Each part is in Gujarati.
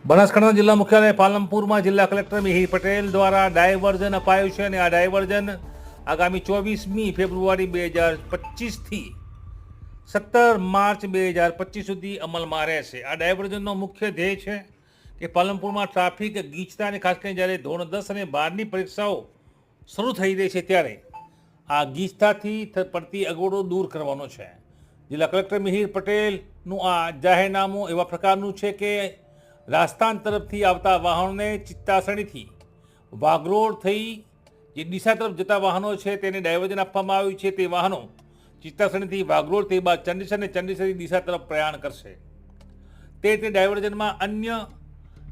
બનાસકાંઠા જિલ્લા મુખ્યાલય પાલનપુરમાં જિલ્લા કલેક્ટર મિહિર પટેલ દ્વારા ડાયવર્ઝન અપાયું છે અને આ ડાયવર્ઝન આગામી 24મી ફેબ્રુઆરી 2025થી 17 માર્ચ 2025 સુધી અમલમાં રહેશે। આ ડાયવર્ઝનનો મુખ્ય ધ્યેય છે કે પાલનપુરમાં ટ્રાફિક ગીચતા અને ખાસ કરીને જ્યારે ધોરણ 10 અને 12ની પરીક્ષાઓ શરૂ થઈ રહી છે ત્યારે આ ગીચતાથી પડતી અગવડો દૂર કરવાનો છે। જિલ્લા કલેક્ટર મિહિર પટેલનું આ જાહેરનામું એવા પ્રકારનું છે કે રાજસ્થાન તરફથી આવતા વાહનોને ચિત્તાસણીથી વાઘરોડ થઈ જે ડીસા તરફ જતા વાહનો છે તેને ડાયવર્ઝન આપવામાં આવ્યું છે। તે વાહનો ચિત્તાસણીથી વાઘરોડ તે બાદ ચંડીસર અને ચંડીસરથી ડીસા તરફ પ્રયાણ કરશે। તે ડાયવર્ઝનમાં અન્ય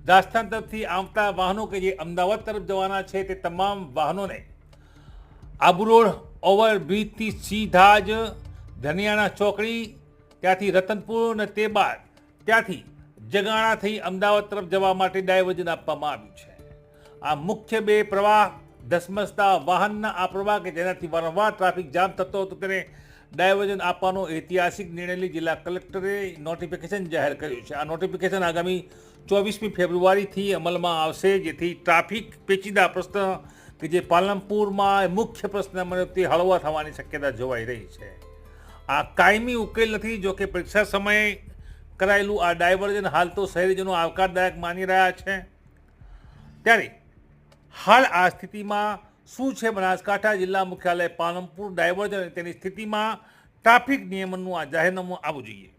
રાજસ્થાન તરફથી આવતા વાહનો કે જે અમદાવાદ તરફ જવાના છે તે તમામ વાહનોને આબુરોડ ઓવરબ્રિજથી સીધા જ ધનિયાણા ચોકડી ત્યાંથી રતનપુર અને તે બાદ ત્યાંથી જગાણા થઈ અમદાવાદ તરફ જવા માટે ડાયવર્ઝન આપવામાં આવ્યું છે। આ મુખ્ય બે પ્રવાહ ધસમસતા વાહનના આ પ્રવાહ કે જેનાથી વારંવાર ટ્રાફિક જામ થતો હતો તેને ડાયવર્ઝન આપવાનો ઐતિહાસિક નિર્ણય લઈ જિલ્લા કલેક્ટરે નોટિફિકેશન જાહેર કર્યું છે। આ નોટિફિકેશન આગામી 24મી ફેબ્રુઆરીથી અમલમાં આવશે જેથી ટ્રાફિક પેચીદા પ્રશ્ન કે જે પાલનપુરમાં મુખ્ય પ્રશ્ન મને તે હળવા થવાની શક્યતા જોવાઈ રહી છે। આ કાયમી ઉકેલ નથી, જો કે પરીક્ષા સમયે કરાયેલું આ ડાયવર્ઝન હાલ તો શહેરીજનો આવકારદાયક માની રહ્યા છે। ત્યારે હાલ આ સ્થિતિમાં શું છે બનાસકાંઠા જિલ્લા મુખ્યાલય પાલનપુર ડાયવર્ઝન તેની સ્થિતિમાં ટ્રાફિક નિયમનનું આ જાહેરનામું આવવું જોઈએ।